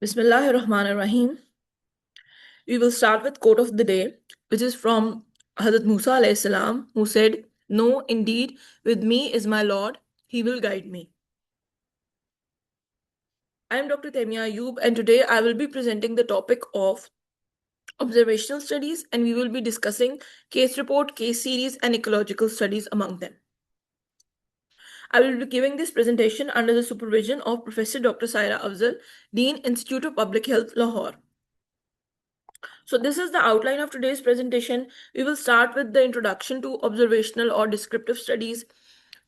Bismillahir Rahmanir Rahim. We will start with quote of the day, which is from Hazrat Musa alayhi salam, who said, "No, indeed, with me is my Lord, He will guide me." I am Dr. Temia Ayub, and today I will be presenting the topic of observational studies, and we will be discussing case report, case series, and ecological studies among them. I will be giving this presentation under the supervision of Professor Dr. Saira Afzal, Dean, Institute of Public Health, Lahore. So this is the outline of today's presentation. We will start with the introduction to observational or descriptive studies,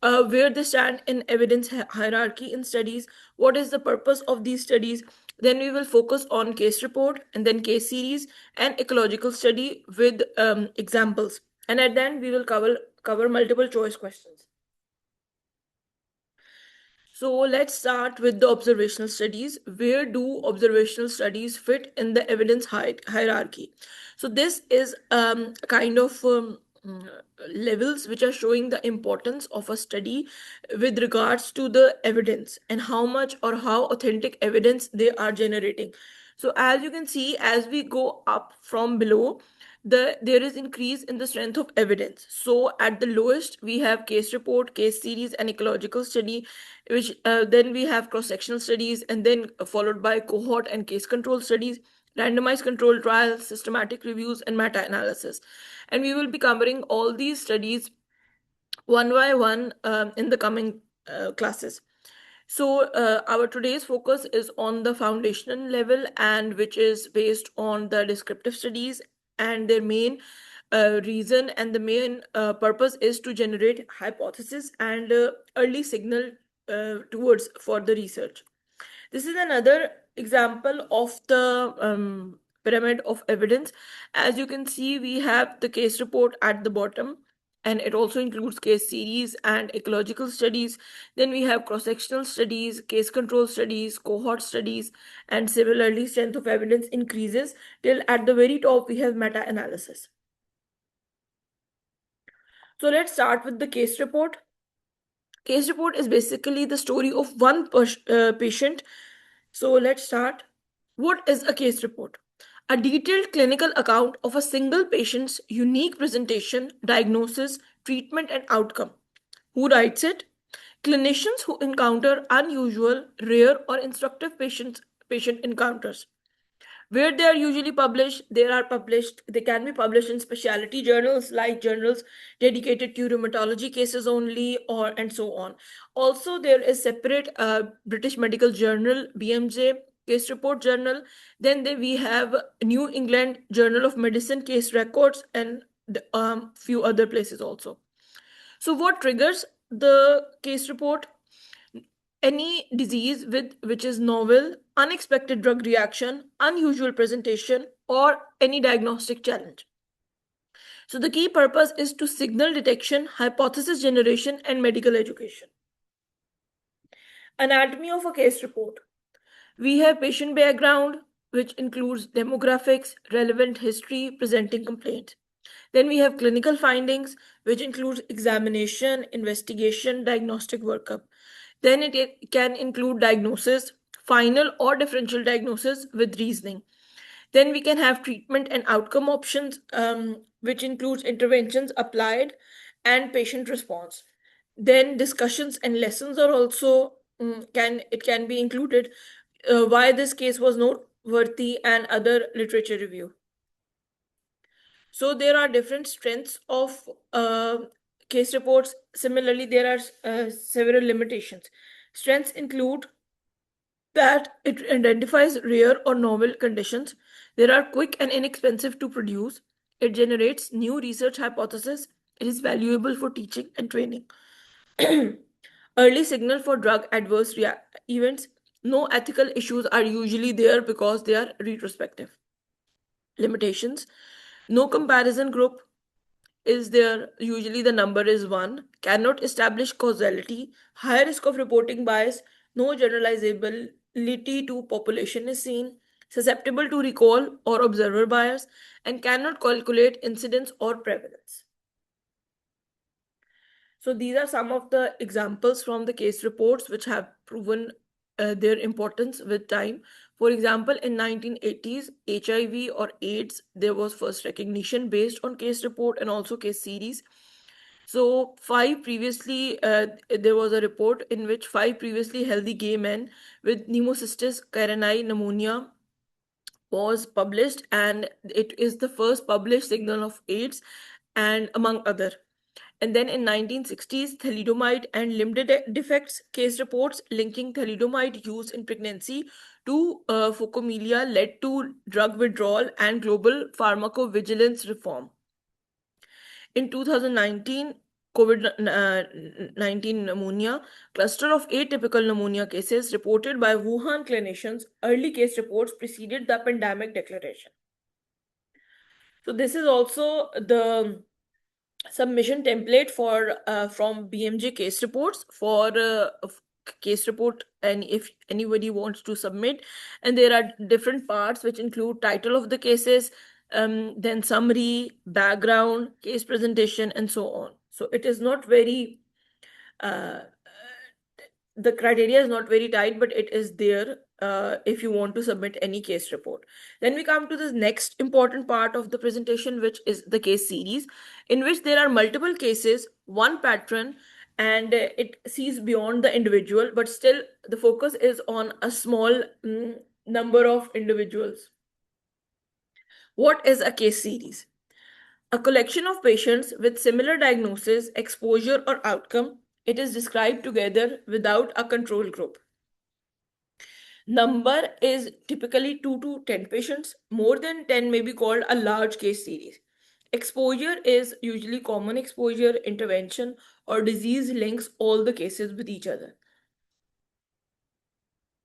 where they stand in evidence hierarchy in studies, what is the purpose of these studies. Then we will focus on case report and then case series and ecological study with examples. And at the end, we will cover multiple choice questions. So let's start with the observational studies. Where do observational studies fit in the evidence hierarchy? So this is kind of levels which are showing the importance of a study with regards to the evidence and how much or how authentic evidence they are generating. So as you can see, as we go up from below, there is increase in the strength of evidence. So at the lowest we have case report, case series, and ecological study, which then we have cross-sectional studies, and then followed by cohort and case control studies, randomized control trials, systematic reviews, and meta-analysis. And we will be covering all these studies one by one in the coming classes. So our today's focus is on the foundational level, and which is based on the descriptive studies, and their main reason and the main purpose is to generate hypothesis and early signal towards for the research. This is another example of the pyramid of evidence. As you can see, we have the case report at the bottom, and it also includes case series and ecological studies. Then we have cross-sectional studies, case control studies, cohort studies, and similarly, strength of evidence increases till at the very top we have meta-analysis. So let's start with the case report. Case report is basically the story of one patient. So let's start. What is a case report? A detailed clinical account of a single patient's unique presentation, diagnosis, treatment, and outcome. Who writes it? Clinicians who encounter unusual, rare, or instructive patient encounters. Where they are usually published, they can be published in specialty journals like journals dedicated to rheumatology cases only, or and so on. Also there is separate British Medical Journal, BMJ case report journal. Then we have New England Journal of Medicine case records, and few other places also. So what triggers the case report? Any disease with which is novel, unexpected drug reaction, unusual presentation, or any diagnostic challenge. So the key purpose is to signal detection, hypothesis generation, and medical education. Anatomy of a case report. We have patient background, which includes demographics, relevant history, presenting complaints. Then we have clinical findings, which includes examination, investigation, diagnostic workup. Then it can include diagnosis, final or differential diagnosis with reasoning. Then we can have treatment and outcome options, which includes interventions applied and patient response. Then discussions and lessons are also can be included. Why this case was noteworthy and other literature review. So there are different strengths of case reports. Similarly, there are several limitations. Strengths include that it identifies rare or novel conditions. They are quick and inexpensive to produce. It generates new research hypotheses. It is valuable for teaching and training. Early signal for drug adverse events. No ethical issues are usually there because they are retrospective. Limitations. No comparison group is there, usually the number is 1, cannot establish causality, high risk of reporting bias, no generalizability to population is seen, susceptible to recall or observer bias, and cannot calculate incidence or prevalence. So these are some of the examples from the case reports which have proven their importance with time. For example, in 1980s, HIV or AIDS, there was first recognition based on case report and also case series. So, there was a report in which five previously healthy gay men with Pneumocystis carinii pneumonia was published, and it is the first published signal of AIDS, and among other. And then in 1960s, thalidomide and limb defects case reports linking thalidomide use in pregnancy to phocomelia led to drug withdrawal and global pharmacovigilance reform. In 2019, COVID-19 pneumonia, cluster of atypical pneumonia cases reported by Wuhan clinicians, early case reports preceded the pandemic declaration. So this is also the submission template for from BMJ case reports for case report, and if anybody wants to submit, and there are different parts which include title of the cases, then summary, background, case presentation, and so on. So it is not very uh, the criteria is not very tight, but it is there if you want to submit any case report. Then we come to the next important part of the presentation, which is the case series, in which there are multiple cases, one pattern, and it sees beyond the individual, but still the focus is on a small number of individuals. What is a case series? A collection of patients with similar diagnosis, exposure, or outcome. It is described together without a control group. Number is typically 2 to 10 patients. More than 10 may be called a large case series. Exposure is usually common exposure, intervention, or disease links all the cases with each other.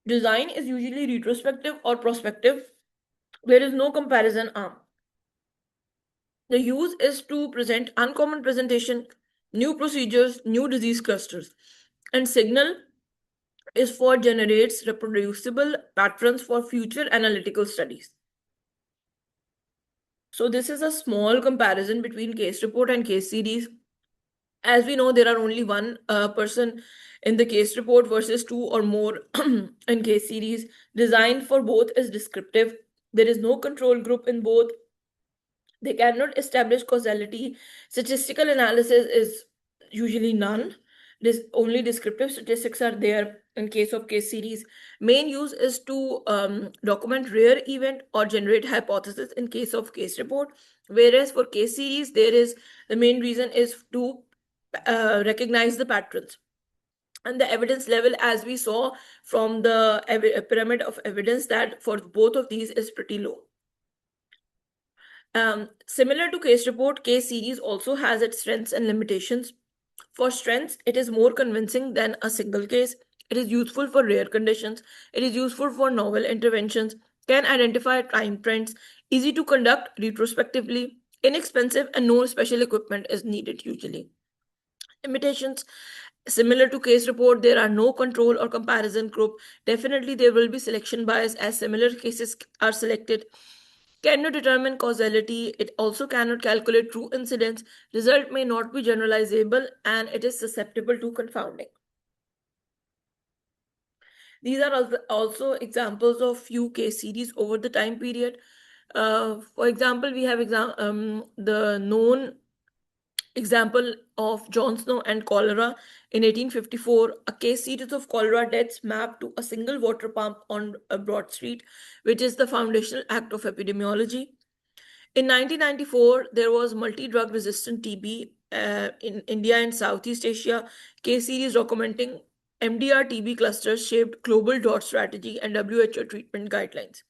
Design is usually retrospective or prospective. There is no comparison arm. The use is to present uncommon presentation, new procedures, new disease clusters, and signal is for generates reproducible patterns for future analytical studies. So this is a small comparison between case report and case series. As we know, there are only one person in the case report versus two or more in case series. Design for both is descriptive. There is no control group in both. They cannot establish causality. Statistical analysis is usually none. Only descriptive statistics are there in case of case series. Main use is to document rare event or generate hypothesis in case of case report. Whereas for case series, there is the main reason is to recognize the patterns. And the evidence level, as we saw from the pyramid of evidence, that for both of these is pretty low. Similar to case report, case series also has its strengths and limitations. For strengths, it is more convincing than a single case. It is useful for rare conditions. It is useful for novel interventions, can identify time trends, easy to conduct retrospectively, inexpensive, and no special equipment is needed usually. Limitations, similar to case report, there are no control or comparison group. Definitely, there will be selection bias as similar cases are selected. Cannot determine causality. It also cannot calculate true incidence. Result may not be generalizable and it is susceptible to confounding. These are also examples of few case series over the time period. For example, we have the known example of John Snow and cholera in 1854, a case series of cholera deaths mapped to a single water pump on a Broad Street, which is the foundational act of epidemiology. In 1994, there was multi-drug resistant TB in India and Southeast Asia. Case series documenting MDR TB clusters shaped global DOT strategy and WHO treatment guidelines.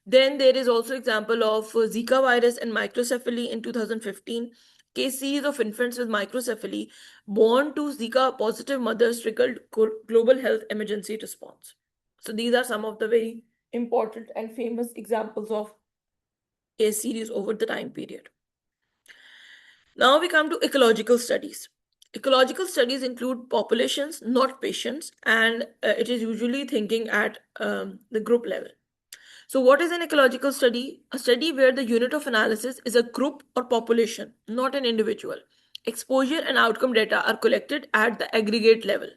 Then there is also example of Zika virus and microcephaly in 2015. Case series of infants with microcephaly born to Zika positive mothers triggered global health emergency response. So these are some of the very important and famous examples of case series over the time period. Now we come to ecological studies. Ecological studies include populations, not patients, and it is usually thinking at the group level. So, what is an ecological study? A study where the unit of analysis is a group or population, not an individual. Exposure and outcome data are collected at the aggregate level.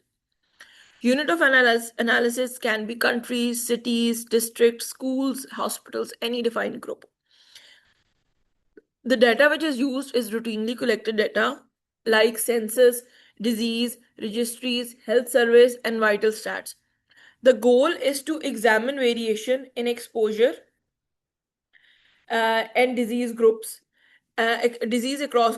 Unit of analysis can be countries, cities, districts, schools, hospitals, any defined group. The data which is used is routinely collected data like census, disease, registries, health surveys, and vital stats. The goal is to examine variation in exposure and disease across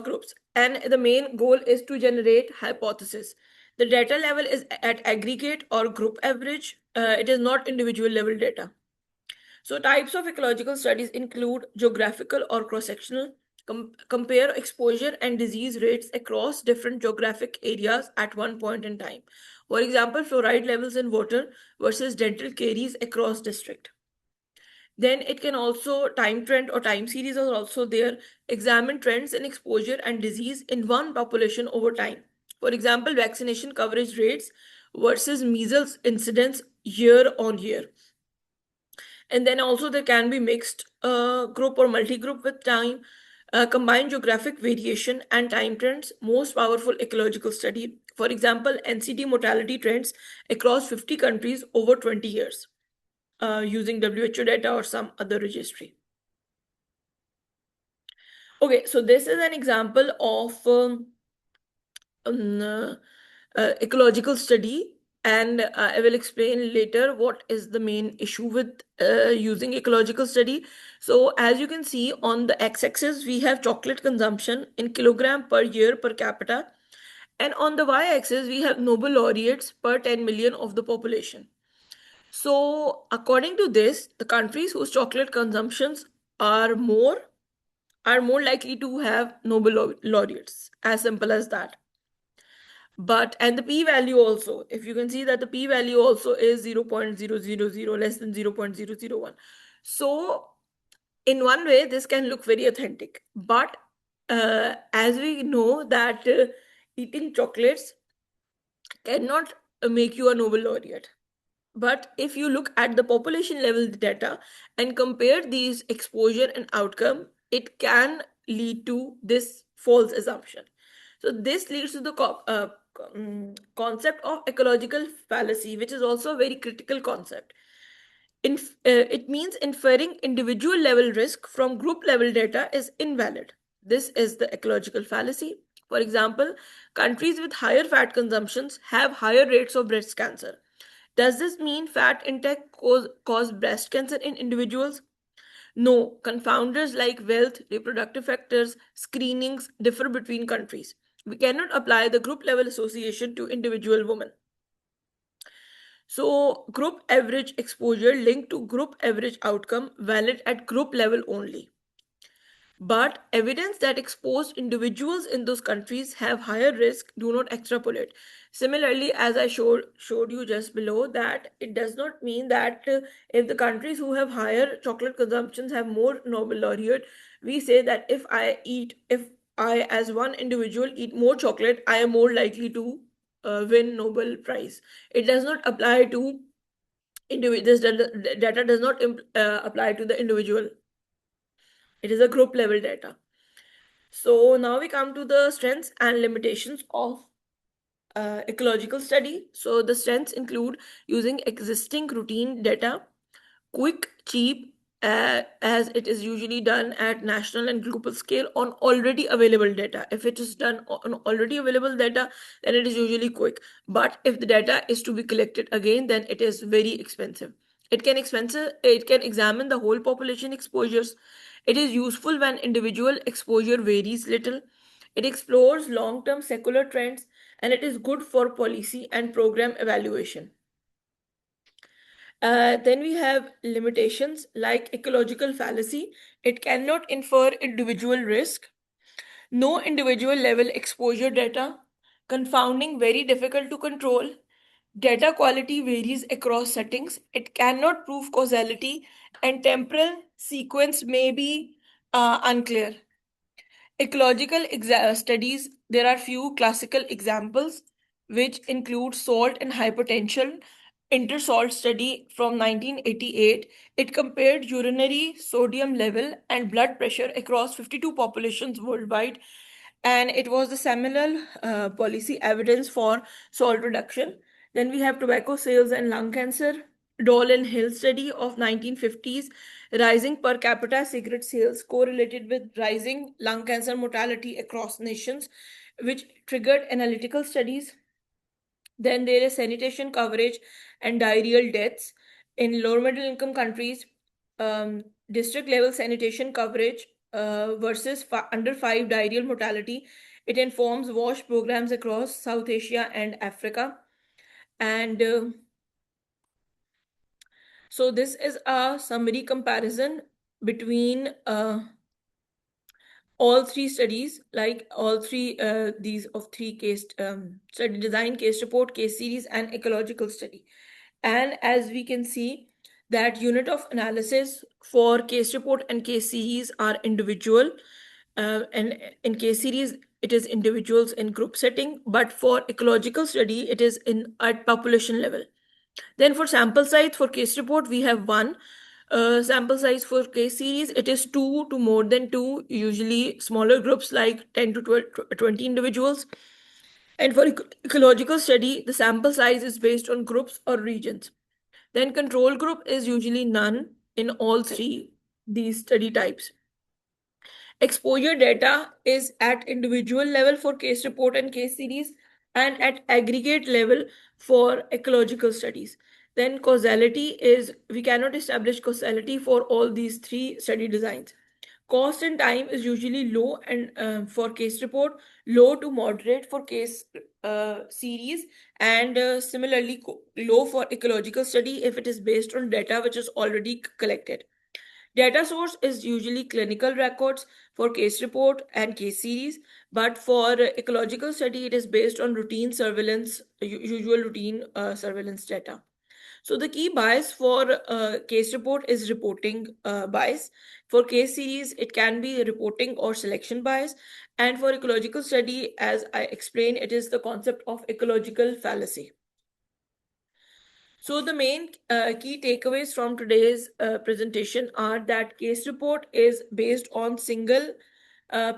groups. And the main goal is to generate hypothesis. The data level is at aggregate or group average. It is not individual level data. So types of ecological studies include geographical or cross-sectional. Compare exposure and disease rates across different geographic areas at one point in time. For example, fluoride levels in water versus dental caries across district. Then it can also time trend or time series are also there. Examine trends in exposure and disease in one population over time. For example, vaccination coverage rates versus measles incidence year on year. And then also there can be mixed group or multi-group with time. Combine geographic variation and time trends, most powerful ecological study. For example, NCD mortality trends across 50 countries over 20 years using WHO data or some other registry. Okay, so this is an example of um, uh, ecological study, and I will explain later what is the main issue with using ecological study. So as you can see on the x-axis, we have chocolate consumption in kilogram per year per capita, and on the y-axis, we have Nobel laureates per 10 million of the population. So according to this, the countries whose chocolate consumptions are more likely to have Nobel laureates. As simple as that. But and the p-value also, if you can see that the p-value also is 0.000, less than 0.001. So in one way, this can look very authentic. But as we know that eating chocolates cannot make you a Nobel laureate. But if you look at the population level data and compare these exposure and outcome, it can lead to this false assumption. So this leads to the concept of ecological fallacy, which is also a very critical concept. It means inferring individual level risk from group level data is invalid. This is the ecological fallacy. For example, countries with higher fat consumptions have higher rates of breast cancer. Does this mean fat intake cause breast cancer in individuals? No, confounders like wealth, reproductive factors, screenings differ between countries. We cannot apply the group level association to individual women. So, group average exposure linked to group average outcome valid at group level only. But evidence that exposed individuals in those countries have higher risk do not extrapolate. Similarly, as I showed you just below, that it does not mean that if the countries who have higher chocolate consumptions have more Nobel laureate, we say that if I as one individual eat more chocolate, I am more likely to win Nobel Prize. It does not apply to this data does not apply to the individual. It is a group level data. So now we come to the strengths and limitations of ecological study. So the strengths include using existing routine data, quick, cheap, as it is usually done at national and global scale on already available data. If it is done on already available data, then it is usually quick. But if the data is to be collected again, then it is very expensive. It can examine the whole population exposures. It is useful when individual exposure varies little. It explores long-term secular trends, and it is good for policy and program evaluation. Then we have limitations like ecological fallacy. It cannot infer individual risk. No individual level exposure data. Confounding very difficult to control. Data quality varies across settings. It cannot prove causality, and temporal sequence may be unclear. Ecological studies, there are few classical examples which include salt and hypertension. Intersalt study from 1988. It compared urinary sodium level and blood pressure across 52 populations worldwide, and it was the seminal policy evidence for salt reduction. Then we have tobacco sales and lung cancer. Dole and Hill study of 1950s, rising per capita cigarette sales correlated with rising lung cancer mortality across nations, which triggered analytical studies. Then there is sanitation coverage and diarrheal deaths. In lower middle income countries, district level sanitation coverage versus under 5 diarrheal mortality. It informs WASH programs across South Asia and Africa. And so this is a summary comparison between all three studies, like all three these of three case study design, case report, case series, and ecological study. And as we can see, that unit of analysis for case report and case series are individual, and in case series it is individuals in group setting, but for ecological study it is in at population level. Then for sample size for case report, we have one. Sample size for case series, it is two to more than two, usually smaller groups like 10 to 12, 20 individuals. And for ecological study, the sample size is based on groups or regions. Then control group is usually none in all three these study types. Exposure data is at individual level for case report and case series, and at aggregate level for ecological studies. Then causality is, we cannot establish causality for all these three study designs. Cost and time is usually low and for case report, low to moderate for case series, and similarly low for ecological study if it is based on data which is already collected. Data source is usually clinical records for case report and case series, but for ecological study, it is based on routine surveillance, usual routine surveillance data. So the key bias for case report is reporting bias. For case series, it can be reporting or selection bias. And for ecological study, as I explained, it is the concept of ecological fallacy. So the main key takeaways from today's presentation are that case report is based on single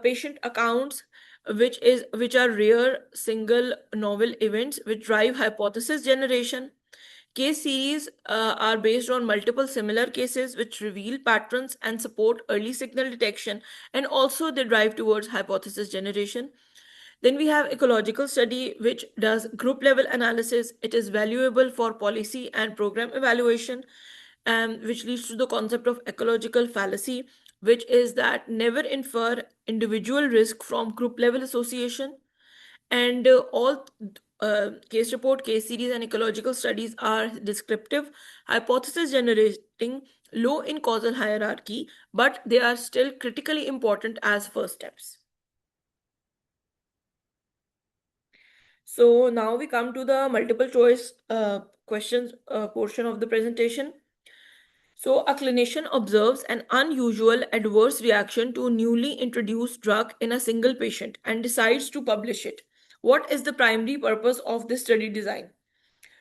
patient accounts, which are rare single novel events which drive hypothesis generation. Case series are based on multiple similar cases which reveal patterns and support early signal detection, and also they drive towards hypothesis generation. Then we have ecological study, which does group level analysis. It is valuable for policy and program evaluation, which leads to the concept of ecological fallacy, which is that never infer individual risk from group level association. And all case report, case series, and ecological studies are descriptive, hypothesis generating, low in causal hierarchy, but they are still critically important as first steps. So now we come to the multiple choice questions portion of the presentation. So a clinician observes an unusual adverse reaction to a newly introduced drug in a single patient and decides to publish it. What is the primary purpose of this study design?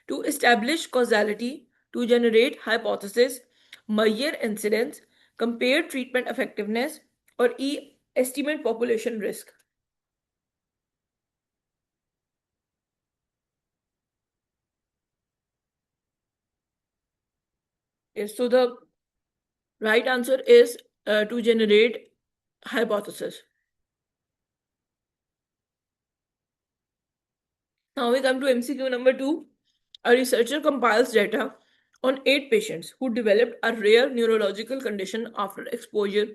To establish causality, to generate hypothesis, measure incidence, compare treatment effectiveness, or estimate population risk. Yes, so the right answer is to generate hypothesis. Now we come to MCQ number 2. A researcher compiles data on 8 patients who developed a rare neurological condition after exposure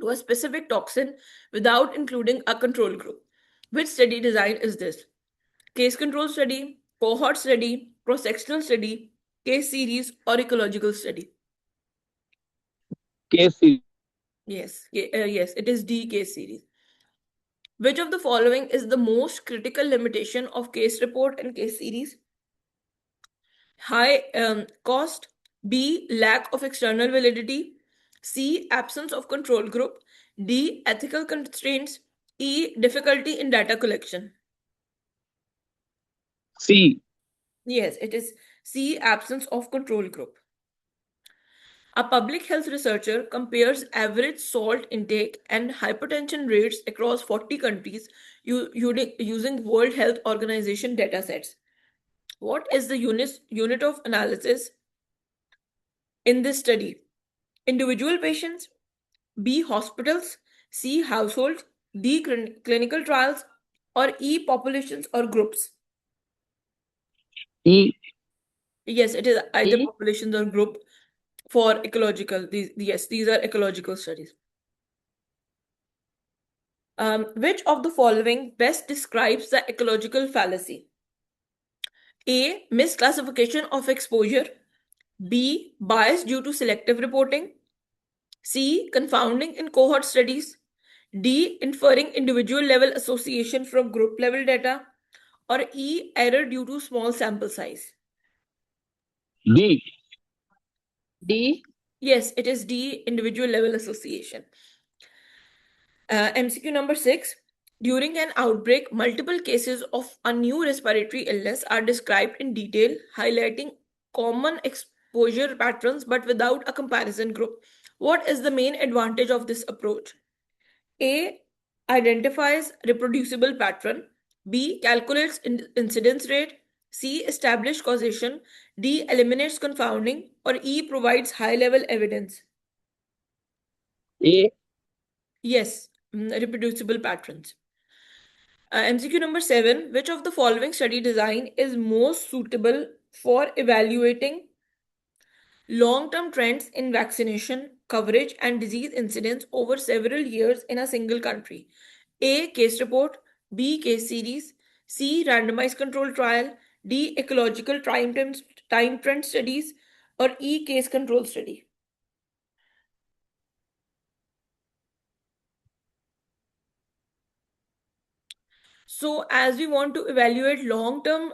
to a specific toxin without including a control group. Which study design is this? Case control study, cohort study, cross-sectional study, case series, or ecological study? Case series. Yes, it is D, case series. Which of the following is the most critical limitation of case report and case series? High cost, B, lack of external validity, C, absence of control group, D, ethical constraints, E, difficulty in data collection. C. Yes, it is C, absence of control group. A public health researcher compares average salt intake and hypertension rates across 40 countries using World Health Organization datasets. What is the unit of analysis in this study? Individual patients, B. Hospitals, C. Households, D. Clinical trials, or E. Populations or groups? E. Yes, it is either E. populations or group for ecological. These are ecological studies. Which of the following best describes the ecological fallacy? A. Misclassification of exposure. B. Bias due to selective reporting. C. Confounding in cohort studies. D. Inferring individual level association from group level data. Or E. Error due to small sample size. D. D. Yes, it is D. Individual level association. MCQ number 6. During an outbreak, multiple cases of a new respiratory illness are described in detail, highlighting common exposure patterns but without a comparison group. What is the main advantage of this approach? A. Identifies reproducible pattern. B. Calculates incidence rate. C. Establish causation. D. Eliminates confounding. Or E. Provides high level evidence. A. Yes, reproducible patterns. MCQ number 7. Which of the following study design is most suitable for evaluating long-term trends in vaccination coverage and disease incidence over several years in a single country? A. Case report. B. Case series. C. Randomized control trial. D. Ecological time trend studies. Or E. Case control study. So, as we want to evaluate long-term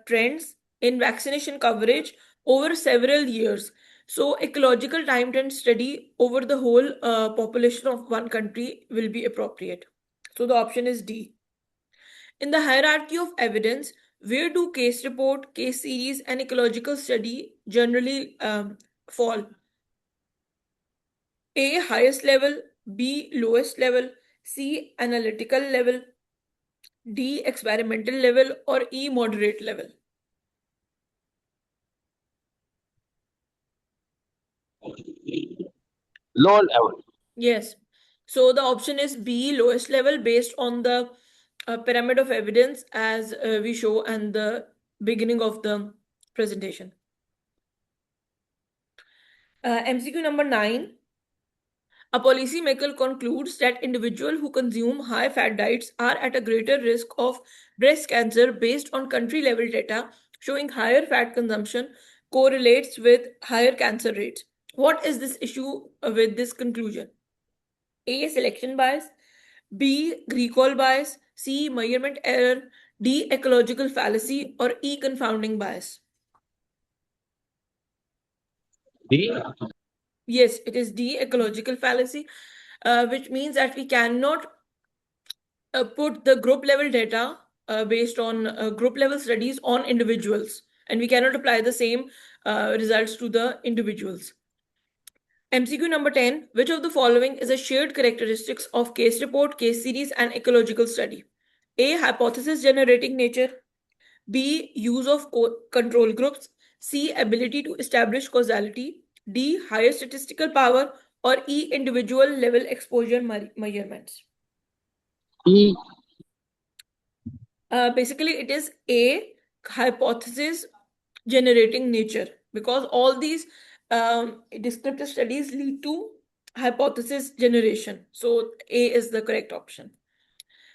trends in vaccination coverage over several years, so ecological time trend study over the whole population of one country will be appropriate. So the option is D. In the hierarchy of evidence, where do case report, case series, and ecological study generally fall? A. Highest level. B. Lowest level. C. Analytical level. D. Experimental level. Or E. Moderate level. Low level. Yes. So the option is B. Lowest level based on the pyramid of evidence as we show in the beginning of the presentation. MCQ number 9. A policymaker concludes that individuals who consume high fat diets are at a greater risk of breast cancer based on country level data showing higher fat consumption correlates with higher cancer rates. What is this issue with this conclusion? A. Selection bias. B. Recall bias. C. Measurement error. D. Ecological fallacy. Or E. Confounding bias. D. Yes, it is D. Ecological fallacy, which means that we cannot put the group level data based on group level studies on individuals, and we cannot apply the same results to the individuals. MCQ number 10. Which of the following is a shared characteristics of case report, case series, and ecological study? A. Hypothesis generating nature. B. Use of control groups. C. Ability to establish causality. D. Higher statistical power. Or E. Individual level exposure measurements. E. Basically, it is A. Hypothesis generating nature, because all these descriptive studies lead to hypothesis generation. So A is the correct option.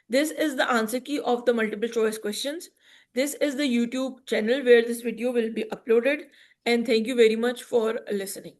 This is the answer key of the multiple choice questions. This is the YouTube channel where this video will be uploaded. And thank you very much for listening.